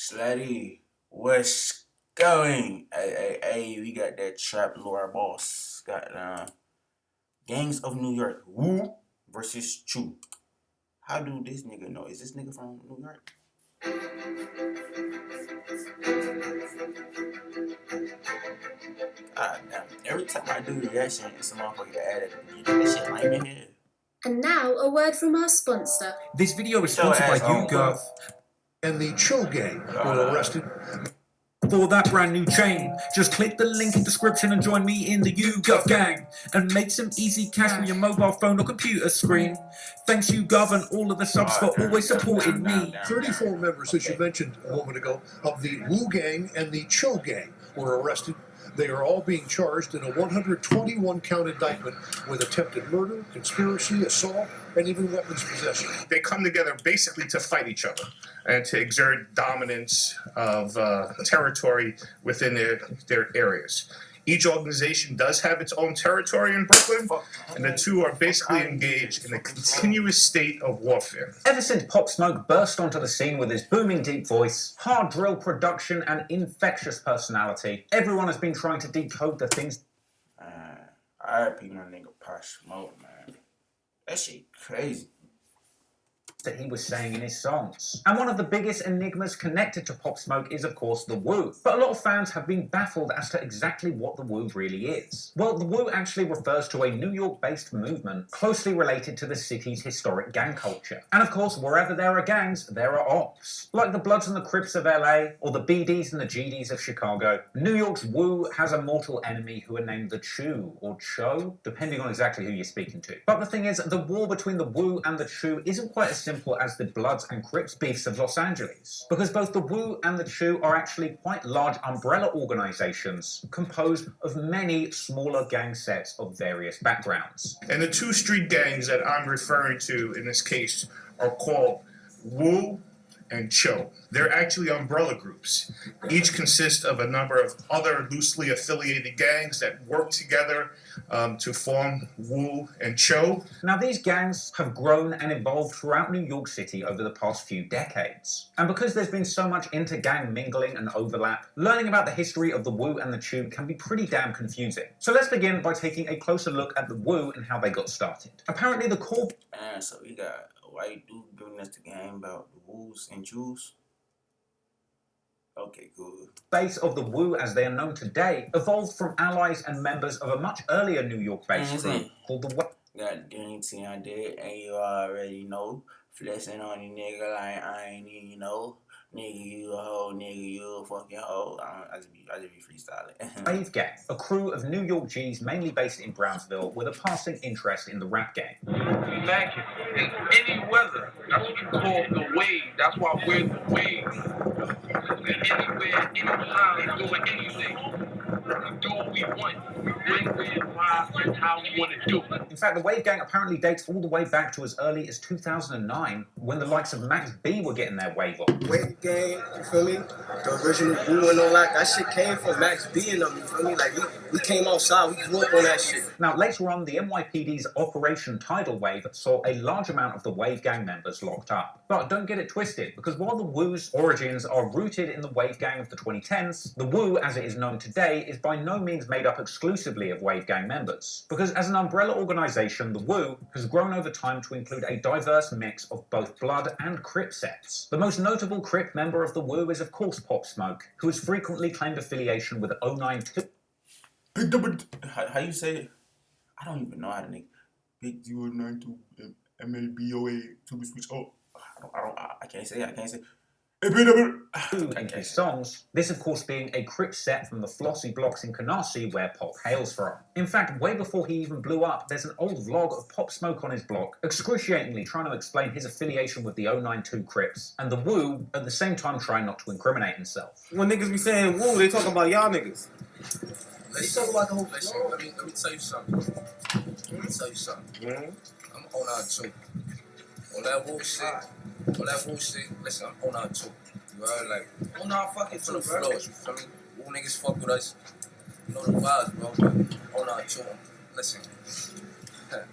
Slutty, what's going? Hey, we got that trap lore boss. Got Gangs of New York. Woo versus Chew. How do this nigga know? Is this nigga from New York? God damn. Every time I do reaction, it's a motherfucker add at the beginning. That shit lame in here. And now a word from our sponsor. This video is sponsored by YouGov and the Chill Gang were arrested for that brand new chain. Just click the link in the description and join me in the YouGov gang and make some easy cash from your mobile phone or computer screen. Thanks YouGov and all of the subs for always supporting me. 34 members, as you mentioned a moment ago, of the Wu Gang and the Chill Gang were arrested. They are all being charged in a 121-count indictment with attempted murder, conspiracy, assault, and even weapons possession. They come together basically to fight each other and to exert dominance of territory within their areas. Each organization does have its own territory in Brooklyn, and the two are basically engaged in a continuous state of warfare. Ever since Pop Smoke burst onto the scene with his booming deep voice, hard drill production, and infectious personality, everyone has been trying to decode the things. RIP my nigga Pop Smoke, man. That shit crazy. That he was saying in his songs. And one of the biggest enigmas connected to Pop Smoke is, of course, the Wu. But a lot of fans have been baffled as to exactly what the Wu really is. Well, the Wu actually refers to a New York-based movement closely related to the city's historic gang culture. And of course, wherever there are gangs, there are ops. Like the Bloods and the Crips of LA, or the BDs and the GDs of Chicago, New York's Wu has a mortal enemy who are named the Chew, or Cho, depending on exactly who you're speaking to. But the thing is, the war between the Wu and the Chew isn't quite as simple as the Bloods and Crips beefs of Los Angeles, because both the Wu and the Chew are actually quite large umbrella organizations composed of many smaller gang sets of various backgrounds. And the two street gangs that I'm referring to in this case are called Wu and Cho. They're actually umbrella groups. Each consists of a number of other loosely affiliated gangs that work together to form Wu and Cho. Now, these gangs have grown and evolved throughout New York City over the past few decades. And because there's been so much inter-gang mingling and overlap, learning about the history of the Wu and the Chew can be pretty damn confusing. So let's begin by taking a closer look at the Wu and how they got started. Apparently the core... Man, so we got a white dude giving us the game about the Wus and Chews. Okay, cool. Base of the Wu, as they are known today, evolved from allies and members of a much earlier New York-based group called the West. Got dancing I did, and you already know. Flexing on you nigga like I ain't even know. Nigga, you a hoe, nigga, you a fucking hoe. I just be freestyling. Wave Gang, a crew of New York G's mainly based in Brownsville with a passing interest in the rap game. Imagine, in any weather, that's what you call the wave. That's why we're the wave. Anywhere, anytime, doing anything. We do what we want. We when, why, and how we want to do it. In fact, the Wave Gang apparently dates all the way back to as early as 2009, when the likes of Max B were getting their wave on. Wave Gang, you feel me? The original Wu and all that shit came from Max B and them, you feel me? Like, we came outside, we grew up on that shit. Now, later on, the NYPD's Operation Tidal Wave saw a large amount of the Wave Gang members locked up. But don't get it twisted, because while the Wu's origins are rooted in the Wave Gang of the 2010s, the Wu, as it is known today, is by no means made up exclusively of Wave Gang members. Because as an umbrella organization, the Wu has grown over time to include a diverse mix of both Blood and Crip sets. The most notable Crip member of the Wu is, of course, Pop Smoke, who has frequently claimed affiliation with 092. How you say it? I don't even know how to nigga. Big 092 MLBOA to be switched up. I can't say it. In his songs, this of course being a Crip set from the Flossy Blocks in Canarsie where Pop hails from. In fact, way before he even blew up, there's an old vlog of Pop Smoke on his block, excruciatingly trying to explain his affiliation with the 092 Crips, and the Wu at the same time trying not to incriminate himself. When niggas be saying Wu, they talking about y'all niggas. Let's talk about the whole listen. Let me tell you something. I'm on our two. On that bullshit, listen, I'm on our two. You heard? Like, on our fucking two, bro. You feel me? All niggas fuck with us. You know the vibes, bro. On our two. Listen.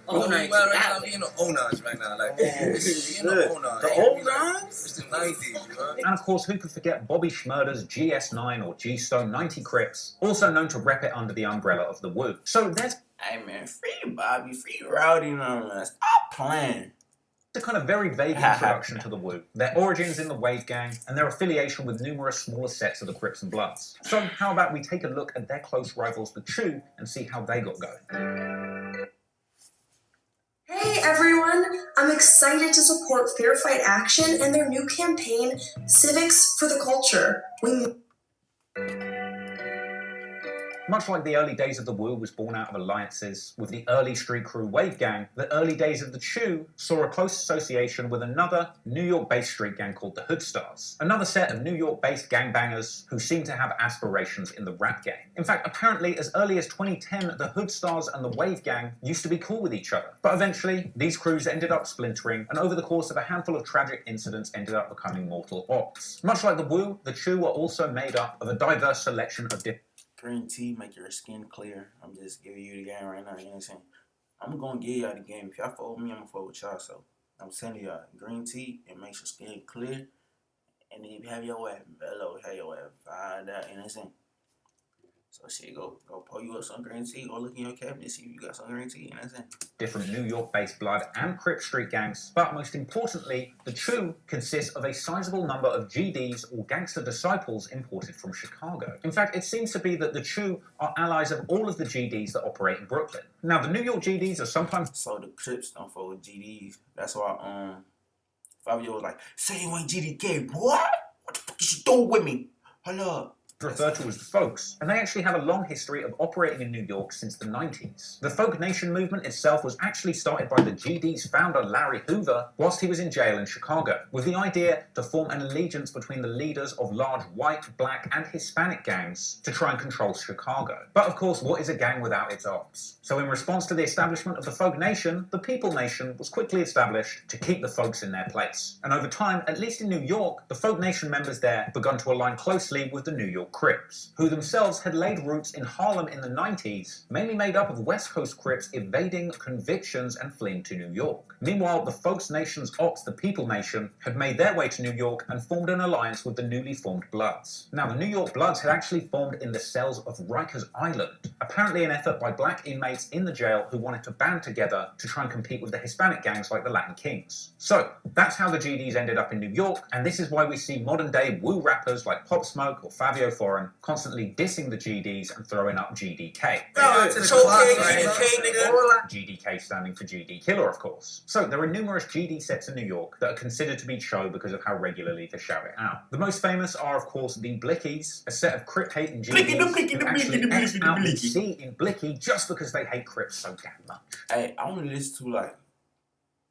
Oh, night. you right now, we in the 09s right now. Like, this is in the 09s. The Like, 09s? It's the 90s, you know? And of course, who could forget Bobby Shmurda's GS9 or G-Stone 90 Crips, also known to rep it under the umbrella of the Wu. So there's Hey man, free Bobby, free Rowdy, man. Stop playing. a kind of very vague introduction to the Wu, their origins in the Wave Gang, and their affiliation with numerous smaller sets of the Crips and Bloods. So how about we take a look at their close rivals, the Chew, and see how they got going. Hey everyone! I'm excited to support Fair Fight Action and their new campaign, Civics for the Culture. Much like the early days of the Wu was born out of alliances with the early street crew Wave Gang, the early days of the Chew saw a close association with another New York-based street gang called the Hood Stars, another set of New York-based gangbangers who seem to have aspirations in the rap game. In fact, apparently as early as 2010, the Hood Stars and the Wave Gang used to be cool with each other. But eventually, these crews ended up splintering, and over the course of a handful of tragic incidents ended up becoming mortal ops. Much like the Wu, the Chew are also made up of a diverse selection of different Green tea make your skin clear. I'm just giving you the game right now, you know what I'm saying? I'm gonna give y'all the game. If y'all follow me, I'm gonna follow with y'all. So I'm telling y'all, green tea, it makes your skin clear. And then you have your ass mellow, have your ass find out, you know what I'm saying? So shit, go pull you up some green tea, go look in your cabinet, see if you got some green tea, you know what I'm saying? different New York-based Blood and Crip street gangs, but most importantly, the Chew consists of a sizable number of GDs or gangster disciples imported from Chicago. In fact, it seems to be that the Chew are allies of all of the GDs that operate in Brooklyn. Now, the New York GDs are sometimes So the Crips don't fuck with GDs. That's why Fabio was like, say you ain't GDK, boy. What the fuck is you doing with me? Hold up. referred to as the Folks, and they actually have a long history of operating in New York since the 90s. The Folk Nation movement itself was actually started by the GD's founder Larry Hoover whilst he was in jail in Chicago, with the idea to form an allegiance between the leaders of large white, black, and Hispanic gangs to try and control Chicago. But of course, what is a gang without its ops? So in response to the establishment of the Folk Nation, the People Nation was quickly established to keep the folks in their place. And over time, at least in New York, the Folk Nation members there begun to align closely with the New York Crips, who themselves had laid roots in Harlem in the 90s, mainly made up of West Coast Crips evading convictions and fleeing to New York. Meanwhile, the Folks Nation's ops, the People Nation, had made their way to New York and formed an alliance with the newly formed Bloods. Now, the New York Bloods had actually formed in the cells of Rikers Island, apparently an effort by black inmates in the jail who wanted to band together to try and compete with the Hispanic gangs like the Latin Kings. So, that's how the GDs ended up in New York, and this is why we see modern-day woo rappers like Pop Smoke or Fabio Foreign constantly dissing the GDs and throwing up GDK. GDK standing for GD Killer, of course. So, there are numerous GD sets in New York that are considered to be Cho because of how regularly they shout it out. The most famous are, of course, the Blickies, a set of Crip-hating GDs who actually X out the C in Blicky just because they hate Crips so damn much. Hey, I only listen to like,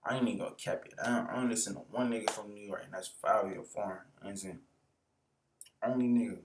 I ain't even gonna cap it. I only listen to one nigga from New York, and that's Fabio Foreign. You know what I'm saying? Only nigga.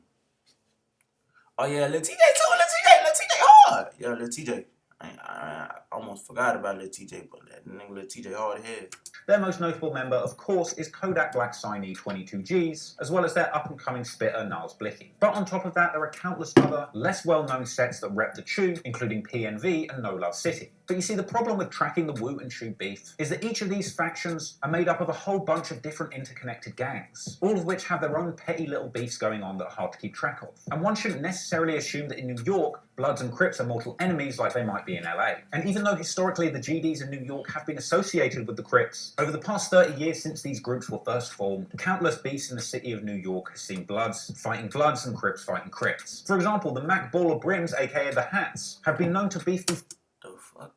Oh yeah, Lil TJ too. Lil TJ hard. Yeah, Lil TJ. I almost forgot about Lil TJ, but that nigga Lil TJ hard head. Their most notable member, of course, is Kodak Black signee 22Gs, as well as their up-and-coming spitter Niles Blicky. But on top of that, there are countless other, less well-known sets that rep the Chew, including PNV and No Love City. But you see, the problem with tracking the Wu and Chew beef is that each of these factions are made up of a whole bunch of different interconnected gangs, all of which have their own petty little beefs going on that are hard to keep track of. And one shouldn't necessarily assume that in New York, Bloods and Crips are mortal enemies like they might be in LA. And even though historically the GDs in New York have been associated with the Crips, over the past 30 years since these groups were first formed, countless beefs in the city of New York has seen Bloods fighting Bloods and Crips fighting Crips. For example, the Mac Baller Brims, aka the Hats, have been known to beef with The fuck?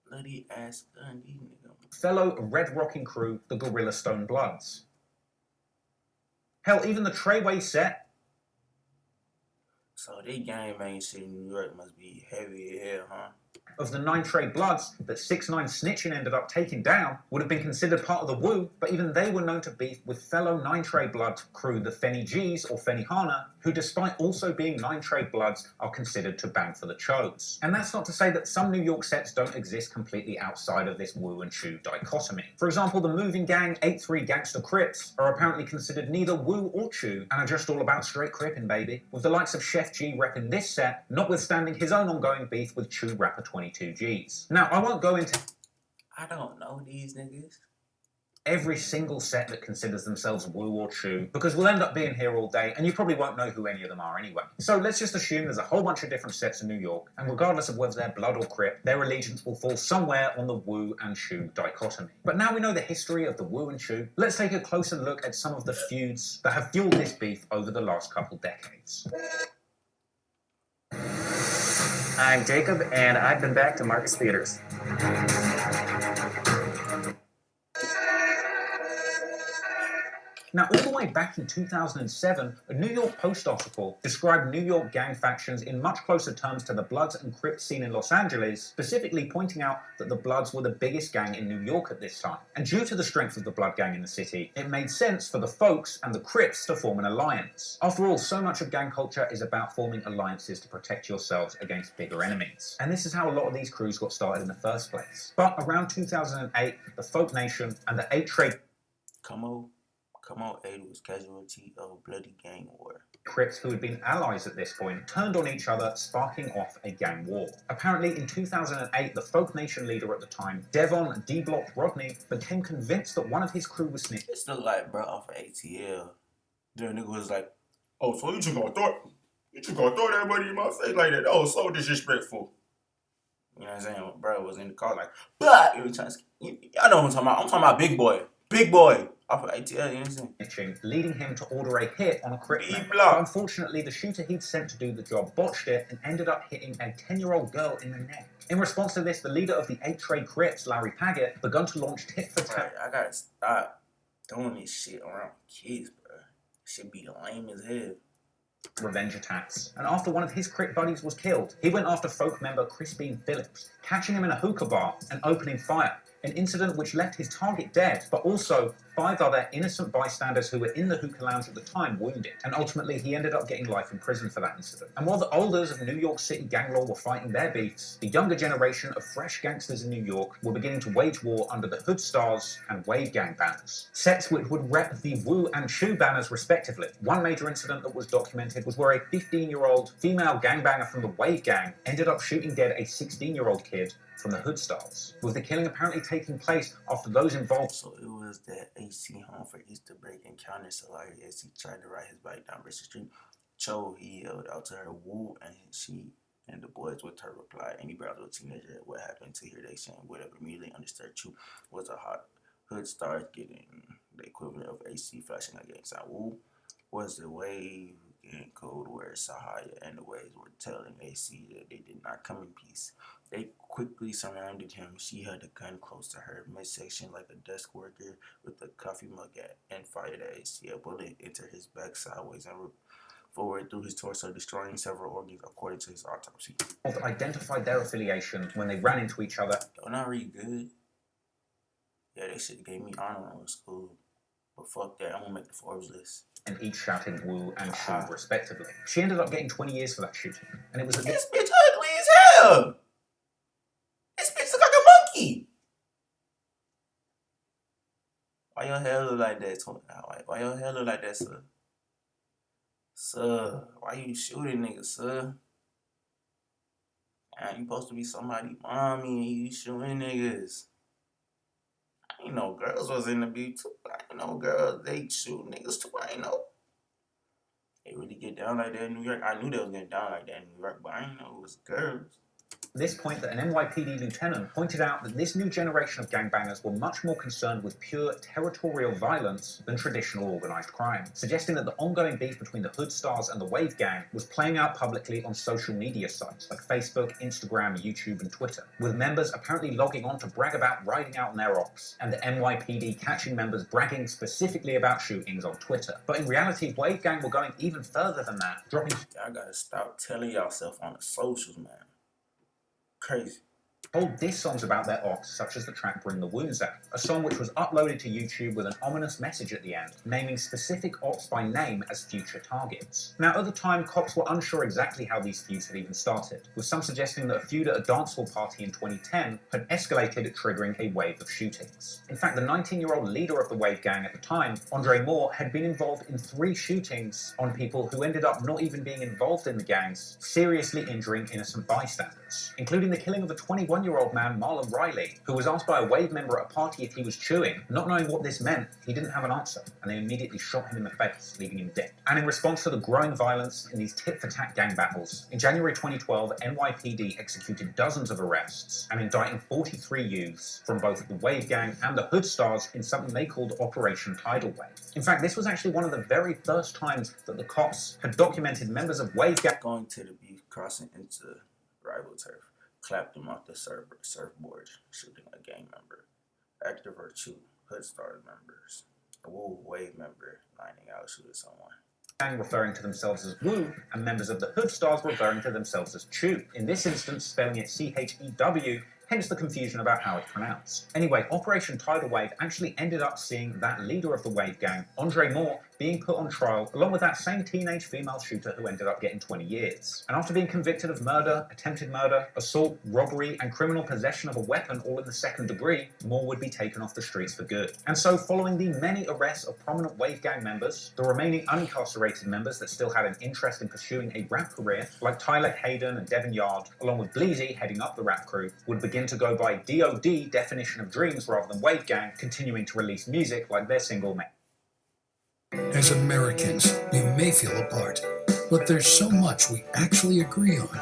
Bloody ass gun, these niggas. fellow Red Rocking crew, the Gorilla Stone Bloods. Hell, even the Treyway set. So they gangbang shit in New York must be heavy as hell, huh? Of the 9 Trey Bloods that 6ix9ine Snitchin ended up taking down would have been considered part of the Wu, but even they were known to beef with fellow 9 Trey Blood crew, the Fenny G's or Fenny Hana, who despite also being 9 Trey Bloods are considered to bang for the Chos. And that's not to say that some New York sets don't exist completely outside of this Wu and Chew dichotomy. For example, the moving gang 8-3 Gangsta Crips are apparently considered neither Wu or Chew and are just all about straight crippin', baby, with the likes of Chef G repping this set, notwithstanding his own ongoing beef with Chew rapper 22 Gs. Now, I won't go into I don't know these niggas. every single set that considers themselves Wu or Chu, because we'll end up being here all day, and you probably won't know who any of them are anyway. So let's just assume there's a whole bunch of different sets in New York, and regardless of whether they're blood or Crip, their allegiance will fall somewhere on the Wu and Chu dichotomy. But now we know the history of the Wu and Chu, let's take a closer look at some of the feuds that have fueled this beef over the last couple decades. I'm Jacob, and I've been back to Marcus Theaters. Now, all the way back in 2007, a New York Post article described New York gang factions in much closer terms to the Bloods and Crips seen in Los Angeles, specifically pointing out that the Bloods were the biggest gang in New York at this time. And due to the strength of the Blood gang in the city, it made sense for the Folks and the Crips to form an alliance. After all, so much of gang culture is about forming alliances to protect yourselves against bigger enemies. And this is how a lot of these crews got started in the first place. But around 2008, the Folk Nation and the 8 Trade Come on, Aid was casualty of a bloody gang war. Crips, who had been allies at this point, turned on each other, sparking off a gang war. Apparently, in 2008, the Folk Nation leader at the time, Devon D-Block Rodney, became convinced that one of his crew was snitching. It's look like bro off of ATL. The nigga was like, oh, so you just gonna throw everybody in my face like that? Oh, so disrespectful. You know what I'm saying? Bro was in the car like, blah! Every time, y'all know what I'm talking about. I'm talking about Big Boy. Big Boy. Off of ATL, you know what I'm saying? Leading him to order a hit on a Crip member. D-Block. But unfortunately, the shooter he'd sent to do the job botched it and ended up hitting a 10-year-old girl in the neck. In response to this, the leader of the 8 Trade Crips, Larry Paget, begun to launch tit for tat. I gotta stop doing this shit around kids, bro. Should be lame as hell. Revenge attacks. And after one of his Crip buddies was killed, he went after Folk member Crispin Phillips, catching him in a hookah bar and opening fire. An incident which left his target dead, but also 5 other innocent bystanders who were in the hookah lounge at the time wounded. And ultimately, he ended up getting life in prison for that incident. And while the olders of New York City gang law were fighting their beefs, the younger generation of fresh gangsters in New York were beginning to wage war under the Hood Stars and Wave Gang banners. Sets which would rep the Wu and Chu banners respectively. One major incident that was documented was where a 15-year-old female gangbanger from the Wave Gang ended up shooting dead a 16-year-old kid from the Hood Stars, with the killing apparently taking place after those involved. So it was that AC home for Easter break encounter. So like as he tried to ride his bike down Richard Street, Cho, he yelled out to her Woo, and she and the boys with her replied, any brother or teenager, what happened to hear they saying whatever, immediately understood Chu was a hot Hood Stars getting the equivalent of AC flashing against Woo was the Wave in code where Sahaya and the Waves were telling AC that they did not come in peace. They quickly surrounded him. She had a gun close to her midsection like a desk worker with a coffee mug at, and fired at AC. A bullet entered his back sideways and forward through his torso, destroying several organs according to his autopsy. Identified their affiliation when they ran into each other. Don't I read good? Yeah, they should have gave me honor in school. But fuck that, I'm gonna make the Forbes list. And each shouting Wu and Chu respectively. She ended up getting 20 years for that shooting. And it was this bitch ugly as hell! This bitch look like a monkey! Why your hair look like that? Why your hair look like that, sir? Sir, why you shooting niggas, sir? Man, you supposed to be somebody mommy and you shooting niggas. I ain't know girls was in the beat too. I ain't know girls, they shoot niggas too. I ain't know. They really get down like that in New York. I knew they was getting down like that in New York, but I didn't know it was girls. This point that an NYPD lieutenant pointed out that this new generation of gangbangers were much more concerned with pure territorial violence than traditional organized crime, suggesting that the ongoing beef between the Hood Stars and the Wave Gang was playing out publicly on social media sites like Facebook, Instagram, YouTube, and Twitter, with members apparently logging on to brag about riding out on their ops, and the NYPD catching members bragging specifically about shootings on Twitter. But in reality, Wave Gang were going even further than that, dropping... Y'all gotta stop telling y'all stuff on the socials, man. Crazy. Told diss songs about their ops, such as the track Bring the Wounds Out, a song which was uploaded to YouTube with an ominous message at the end, naming specific ops by name as future targets. Now, at the time, cops were unsure exactly how these feuds had even started, with some suggesting that a feud at a dancehall party in 2010 had escalated, triggering a wave of shootings. In fact, the 19-year-old leader of the Wave Gang at the time, Andre Moore, had been involved in 3 shootings on people who ended up not even being involved in the gangs, seriously injuring innocent bystanders. incidents, including the killing of a 21-year-old man, Marlon Riley, who was asked by a Wave member at a party if he was chewing. Not knowing what this meant, he didn't have an answer, and they immediately shot him in the face, leaving him dead. And in response to the growing violence in these tit-for-tat gang battles, in January 2012, NYPD executed dozens of arrests and indicting 43 youths from both the Wave Gang and the Hood Stars in something they called Operation Tidal Wave. In fact, this was actually one of the very first times that the cops had documented members of Wave Gang going to the beef, crossing into rival turf, clapped them off the surfboard, shooting a gang member. Active or two Hood Stars members. A Woo Wave member lining out shooting someone. Gang referring to themselves as Woo, and members of the Hood Stars referring to themselves as Chew. In this instance, spelling it C-H-E-W, hence the confusion about how it's pronounced. Anyway, Operation Tidal Wave actually ended up seeing that leader of the Wave Gang, Andre Moore, being put on trial, along with that same teenage female shooter who ended up getting 20 years. And after being convicted of murder, attempted murder, assault, robbery, and criminal possession of a weapon, all in the second degree, Moore would be taken off the streets for good. And so, following the many arrests of prominent Wave Gang members, the remaining unincarcerated members that still had an interest in pursuing a rap career, like Tyler Hayden and Devin Yard, along with Bleezy heading up the rap crew, would begin to go by DOD, Definition of Dreams, rather than Wave Gang, continuing to release music like their single mate. As Americans, we may feel apart, but there's so much we actually agree on.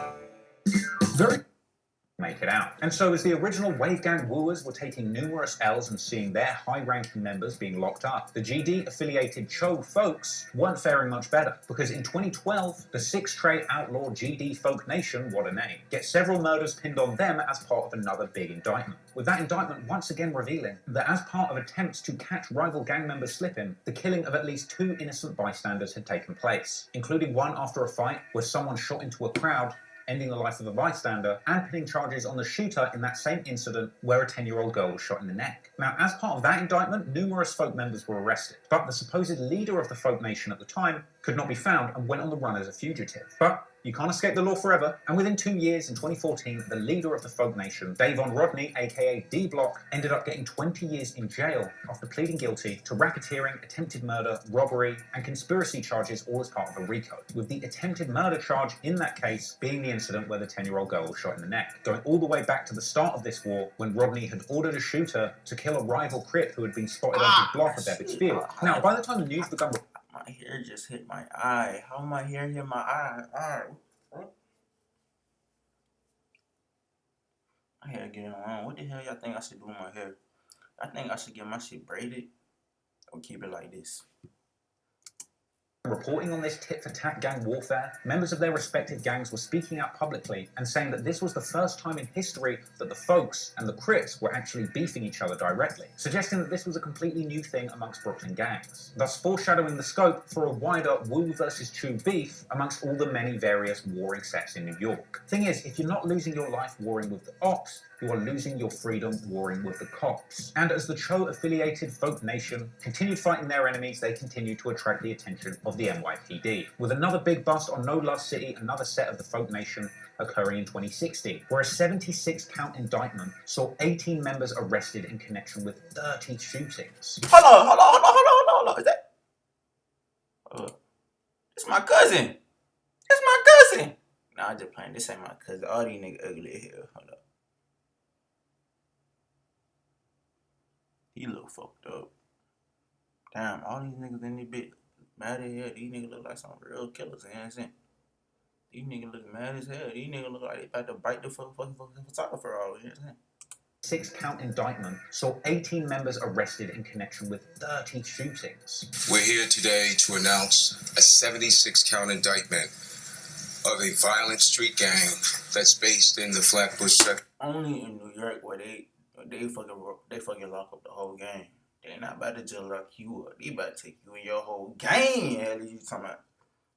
Make it out. And so as the original Wave Gang wooers were taking numerous L's and seeing their high-ranking members being locked up, the GD-affiliated Cho folks weren't faring much better, because in 2012, the six-tray outlaw GD Folk Nation, what a name, get several murders pinned on them as part of another big indictment. With that indictment once again revealing that as part of attempts to catch rival gang members slipping, the killing of at least 2 innocent bystanders had taken place, including one after a fight where someone shot into a crowd, ending the life of a bystander, and pinning charges on the shooter in that same incident where a 10-year-old girl was shot in the neck. Now, as part of that indictment, numerous folk members were arrested, but the supposed leader of the Folk Nation at the time could not be found and went on the run as a fugitive. But you can't escape the law forever, and within 2 years, in 2014, the leader of the Folk Nation, Davon Rodney, aka D-Block, ended up getting 20 years in jail after pleading guilty to racketeering, attempted murder, robbery, and conspiracy charges, all as part of a RICO, with the attempted murder charge in that case being the incident where the 10-year-old girl was shot in the neck, going all the way back to the start of this war when Rodney had ordered a shooter to kill a rival Crip who had been spotted on his block of Ebbets Field. Now, by the time the news began... My hair just hit my eye. How my hair hit my eye? My hair getting long. What the hell y'all think I should do with my hair? I think I should get my shit braided or keep it like this. Reporting on this tit-for-tat gang warfare, members of their respective gangs were speaking out publicly and saying that this was the first time in history that the Folks and the Crips were actually beefing each other directly, suggesting that this was a completely new thing amongst Brooklyn gangs, thus foreshadowing the scope for a wider Woo versus Chew beef amongst all the many various warring sets in New York. Thing is, if you're not losing your life warring with the Ops, you are losing your freedom warring with the cops. And as the Cho-affiliated Folk Nation continued fighting their enemies, they continued to attract the attention of the NYPD, with another big bust on No Love City, another set of the Folk Nation, occurring in 2016, where a 76-count indictment saw 18 members arrested in connection with 30 shootings. Hold on. Is that? It's my cousin. It's my cousin. Nah, I'm just playing. This ain't my cousin. All these niggas ugly as hell. Hold up. He look fucked up. Damn, all these niggas in this bitch mad as hell. These niggas look like some real killers, you know what I'm saying? These niggas look mad as hell. These niggas look like they about to bite the fucking photographer out, you know what I'm saying? 6-count indictment saw 18 members arrested in connection with 30 shootings. We're here today to announce a 76-count indictment of a violent street gang that's based in the Flatbush sector. Only in New York where they fucking lock up the whole gang. They not about to just lock you up. They about to take you and your whole gang. Hell, you talking about?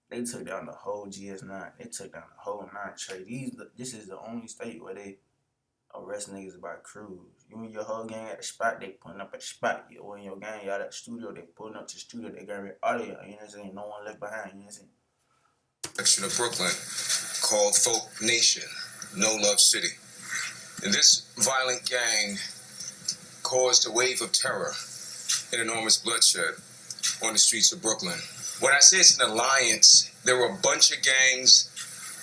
They took down the whole GS9. They took down the whole 9 trade. This is the only state where they arrest niggas by crews. You and your whole gang at the spot, they pulling up at the spot. You and your gang, y'all at the studio, they pulling up to the studio, they got rid of all of y'all, you know what I'm saying? No one left behind, you know what I'm saying? Section of Brooklyn called Folk Nation, No Love City. And this violent gang caused a wave of terror and enormous bloodshed on the streets of Brooklyn. When I say it's an alliance, there were a bunch of gangs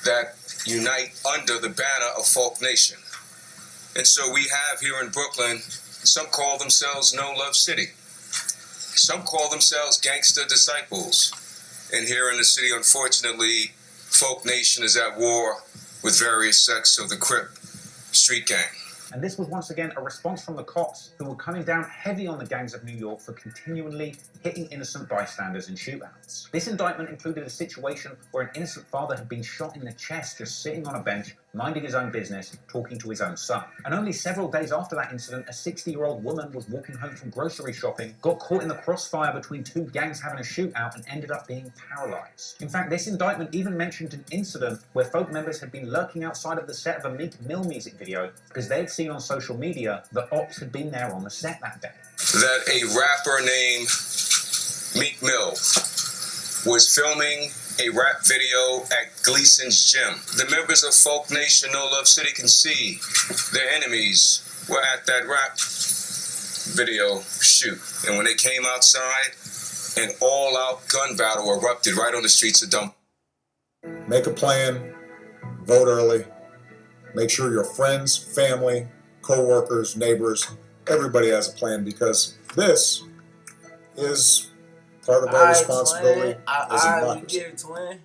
that unite under the banner of Folk Nation. And so we have here in Brooklyn, some call themselves No Love City. Some call themselves Gangsta Disciples. And here in the city, unfortunately, Folk Nation is at war with various sects of the Crip street gang. And this was once again a response from the cops, who were coming down heavy on the gangs of New York for continually hitting innocent bystanders in shootouts. This indictment included a situation where an innocent father had been shot in the chest just sitting on a bench, minding his own business, talking to his own son. And only several days after that incident, a 60-year-old woman was walking home from grocery shopping, got caught in the crossfire between two gangs having a shootout, and ended up being paralyzed. In fact, this indictment even mentioned an incident where Folk members had been lurking outside of the set of a Meek Mill music video because they had seen on social media that ops had been there on the set that day. That a rapper named Meek Mill was filming a rap video at Gleason's gym. The members of Folk Nation No Love City can see their enemies were at that rap video shoot. And when they came outside, an all-out gun battle erupted right on the streets of Dump. Make a plan, vote early, make sure your friends, family, co-workers, neighbors, everybody has a plan, because this is part of our responsibility as a democracy. You get it, twin.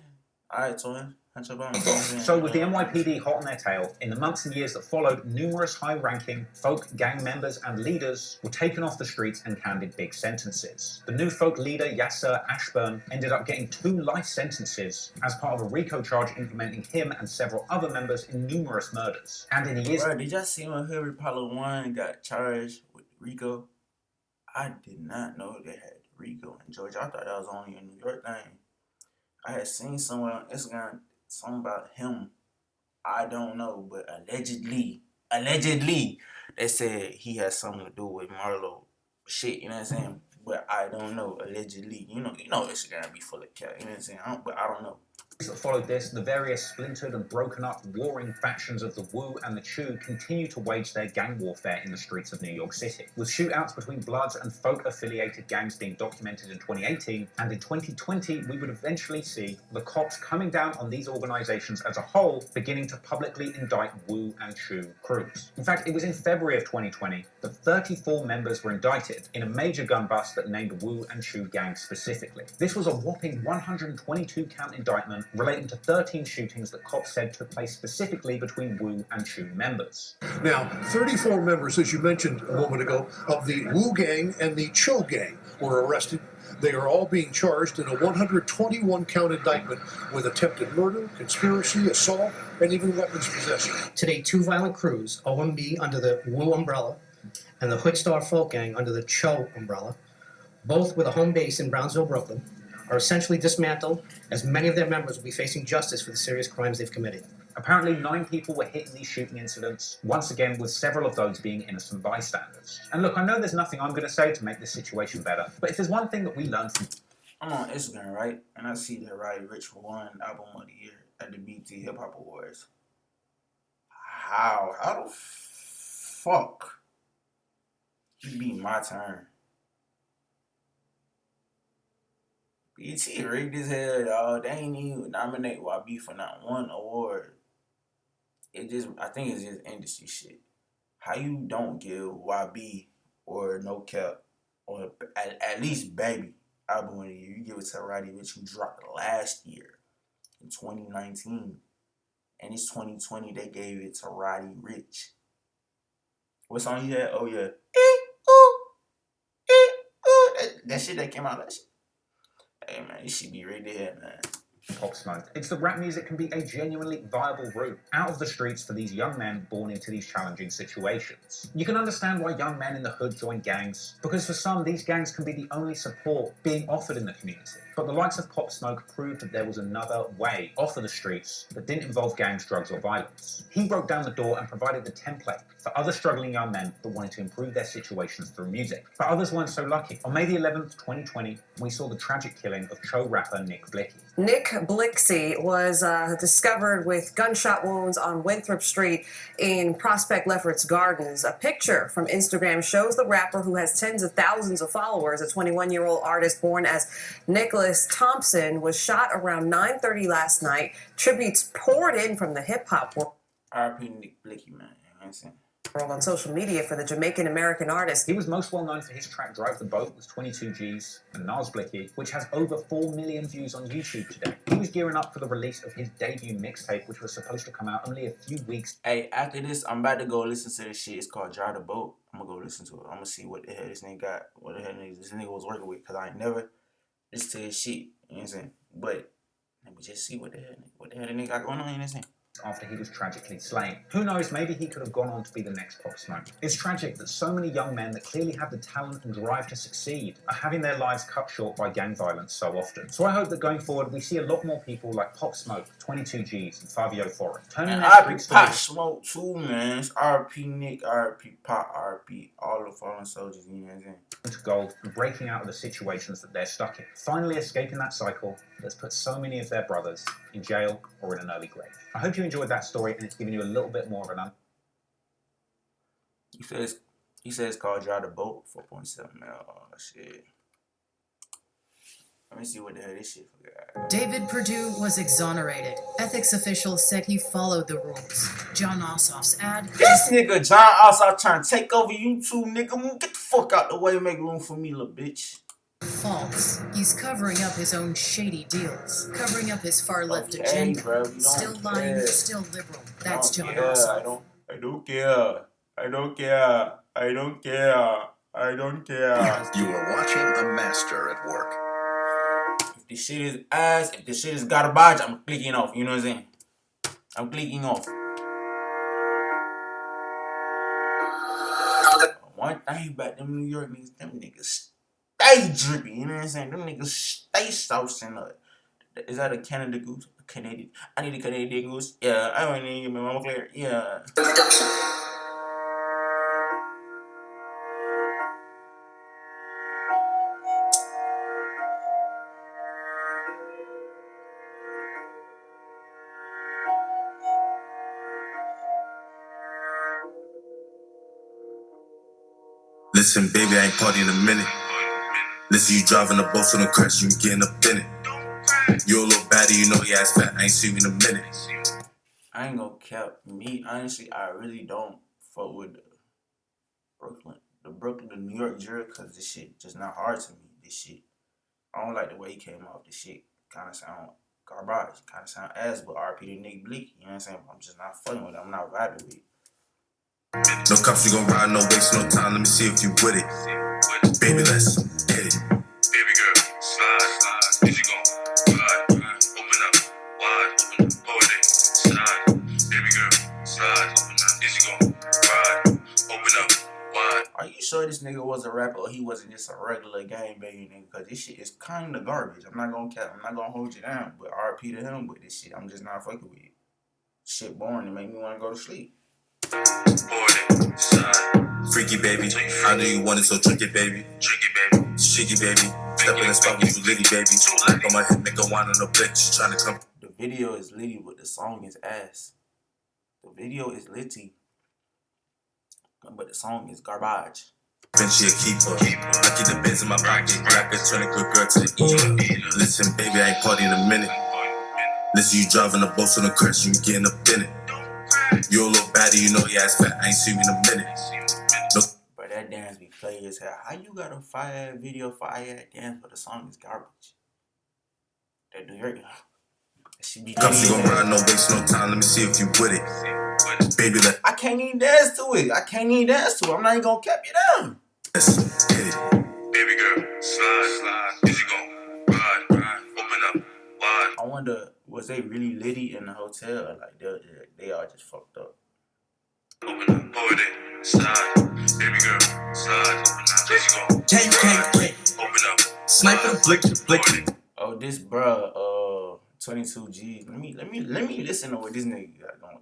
All right, twin. So with the NYPD hot on their tail, in the months and years that followed, numerous high-ranking folk gang members and leaders were taken off the streets and handed big sentences. The new folk leader, Yasser Ashburn, ended up getting 2 life sentences as part of a RICO charge implementing him and several other members in numerous murders. And in the years... Bro, did y'all see when Hillary Apollo 1 got charged with RICO? I did not know they had RICO in Georgia. I thought that was only a New York thing. I had seen somewhere on Instagram something about him. I don't know, but allegedly, they said he has something to do with Marlo shit, you know what I'm saying? But I don't know, allegedly. You know Instagram be full of cat, you know what I'm saying? But I don't know. That followed this, the various splintered and broken up warring factions of the Wu and the Chu continue to wage their gang warfare in the streets of New York City, with shootouts between Bloods and folk-affiliated gangs being documented in 2018, and in 2020 we would eventually see the cops coming down on these organizations as a whole, beginning to publicly indict Wu and Chu crews. In fact, it was in February of 2020 that 34 members were indicted in a major gun bust that named Wu and Chu gangs specifically. This was a whopping 122-count indictment relating to 13 shootings that cops said took place specifically between Wu and Chu members. Now, 34 members, as you mentioned a moment ago, of the Wu gang and the Cho gang were arrested. They are all being charged in a 121-count indictment with attempted murder, conspiracy, assault, and even weapons possession. Today, 2 violent crews, OMB under the Wu umbrella and the Hoodstar Folk Gang under the Cho umbrella, both with a home base in Brownsville, Brooklyn, are essentially dismantled, as many of their members will be facing justice for the serious crimes they've committed. Apparently 9 people were hit in these shooting incidents, once again with several of those being innocent bystanders. And look, I know there's nothing I'm going to say to make this situation better, but if there's one thing that we learned from... I'm on Instagram, right? And I see that Roddy Ricch won Album of the Year at the BET Hip Hop Awards. How the fuck he beat My Turn? BET rigged his hell, dog. They ain't even nominate YB for not one award. I think it's just industry shit. How you don't give YB or No Cap or at least Baby Album of the Year, you give it to Roddy Ricch, who dropped last year in 2019. And it's 2020, they gave it to Roddy Ricch. What song you had? Oh yeah. That shit that came out last year. Hey man, you should be right there, man. Pop Smoke. It's that rap music can be a genuinely viable route out of the streets for these young men born into these challenging situations. You can understand why young men in the hood join gangs, because for some, these gangs can be the only support being offered in the community. But the likes of Pop Smoke proved that there was another way off of the streets that didn't involve gangs, drugs, or violence. He broke down the door and provided the template for other struggling young men that wanted to improve their situations through music. But others weren't so lucky. On May the 11th, 2020, we saw the tragic killing of Cho rapper Nick Blicky. Nick Blixey was discovered with gunshot wounds on Winthrop Street in Prospect Lefferts Gardens. A picture from Instagram shows the rapper, who has tens of thousands of followers, a 21-year-old artist born as Nicholas Thompson, was shot around 9:30 last night. Tributes poured in from the hip-hop world. R.I.P. Nick Blixey, man. You know what I'm saying? On social media for the Jamaican-American artist. He was most well known for his track Drive the Boat with 22 G's and Nas Blicky, which has over 4 million views on YouTube today. He was gearing up for the release of his debut mixtape, which was supposed to come out only a few weeks. Hey, after this, I'm about to go listen to this shit. It's called Drive the Boat. I'm gonna go listen to it. I'm gonna see what the hell this nigga got, what the hell this nigga was working with, because I ain't never listened to his shit. You know what I'm saying? But let me just see what the hell the nigga got going on. You know what I'm saying? After he was tragically slain. Who knows, maybe he could have gone on to be the next Pop Smoke. It's tragic that so many young men that clearly have the talent and drive to succeed are having their lives cut short by gang violence so often. So I hope that going forward we see a lot more people like Pop Smoke, 22 G's and Fabio Forest turning their R.I.P. street Pop stories Smoke too, man. It's R.I.P. Nick, R.I.P. Pop, R.I.P. all the fallen soldiers, you know what I'm saying? into gold and breaking out of the situations that they're stuck in. Finally escaping that cycle that's put so many of their brothers in jail or in an early grave. I hope you enjoyed that story and it's given you a little bit more of an He says it's called Drive the Boat, 4.7 mil. Oh shit. Let me see what the hell this shit for. David Perdue was exonerated. Ethics officials said he followed the rules. John Ossoff's ad. This nigga John Ossoff trying to take over YouTube, nigga. Get the fuck out the way, make room for me, little bitch. False. He's covering up his own shady deals, covering up his far left agenda. Bro, still lying, care. still liberal. That's John care. Ossoff. I don't care. I don't care. I don't care. I don't care. You are watching a master at work. If this shit is ass, if this shit is garbage, I'm clicking off. You know what I'm saying? I'm clicking off. One thing about them New York niggas, them niggas stay drippy. You know what I'm saying? Them niggas stay saucing up. Is that a Canada goose? A Canadian? I need a Canadian goose. Yeah, I want to get my mama clear. Yeah. Listen, baby, I ain't party in a minute. Listen, you driving the boat on the crash, you getting up in it. You a little baddie, you know your ass fat, I ain't seen you in a minute. I ain't gonna cap. Me, honestly, I really don't fuck with the New York drill, because this shit just not hard to me. This shit, I don't like the way he came off. This shit kind of sound garbage, kind of sound ass, but RP to Nick Bleak, you know what I'm saying? I'm just not fucking with it. I'm not vibing with it. No cops, you gon' ride, no waste, no time, let me see if you with it. Baby, let's get it. Baby girl, slide, is you gon' slide, open up, wide, open up, hold it, slide. Baby girl, slide, is you gon' ride, open up, wide. Are you sure this nigga was a rapper or he wasn't just a regular gang baby nigga? Because this shit is kind of garbage. I'm not gonna cap, I'm not gonna hold you down, but RP to him, but this shit, I'm just not fucking with it. Shit boring, it make me want to go to sleep. Freaky baby, I know you want it, so drink it, baby. Drink it, baby. Cheeky baby, step in the spot with you, litty baby. On my head, make a wine on the blick. She's trying to come. The video is litty, but the song is ass. The video is litty, but the song is garbage. Then she a keeper. I keep the bins in my pocket. Like a turn a good girl to the eater. Listen, baby, I ain't party in a minute. Listen, you driving the boat on the crash, you getting up in it. You a little baddie, you know your ass fat, I ain't seen you in a minute. But that dance be played as hell. How you got a fire video, fire dance, but the song is garbage? That New York, she be. Cops, you gon' ride, no waste, no time, let me see if you with it. Baby, I can't even dance to it. I'm not even gonna cap you down. Let's get it. Baby girl, slide, is you gon' ride, open up, wide. I wonder, was they really litty in the hotel, or like they all just fucked up? Open up, hold it, slide, baby girl, slide, open up, is you gon' Can't. open up, sniper the blick. Oh, this bruh, 22 G's. Let me listen to what this nigga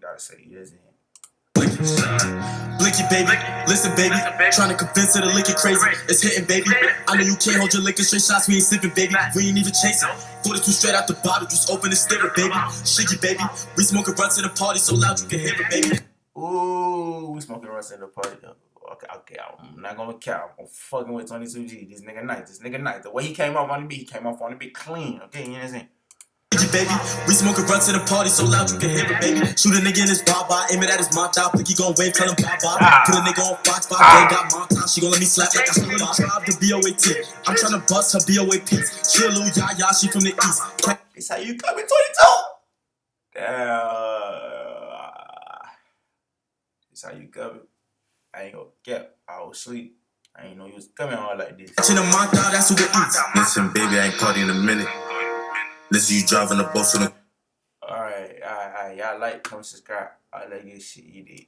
gotta say. He doesn't. Blicky, baby. Listen, baby. Trying to convince her to lick it crazy. It's hitting, baby. I know you can't hold your liquor straight shots. We ain't sipping, baby. We ain't even chasing. 42 straight out the bottle. Just open and stir it, baby. Shiggy, baby. We smoke and run to the party so loud you can hear it, baby. Ooh, we smoking runs in the party. Okay, I'm not gonna count. I'm fucking with 22G. This nigga nice. The way he came off on the beat, he came off on the beat clean. Okay, you know what I'm saying? Baby, we smoke and run to the party so loud you can hear it, baby. Shoot a nigga in his bye-bye, aim it at his mouth out. Blicky gon' wave, tell him bye-bye. Put a nigga on Fox 5, gang got mom time. She gon' let me slap like I still drive the BOAT. I'm tryna bust her BOAP. She a little yah-yah, she from the east. This how you coming 22? This how you coming. I ain't gonna get. I was asleep. I ain't know you was coming on like this. Catching a month out, that's who it eats. Listen, baby, I ain't caught you in a minute. Listen, you driving the bus on the. Alright. Y'all like, comment, subscribe. I like this shit you did.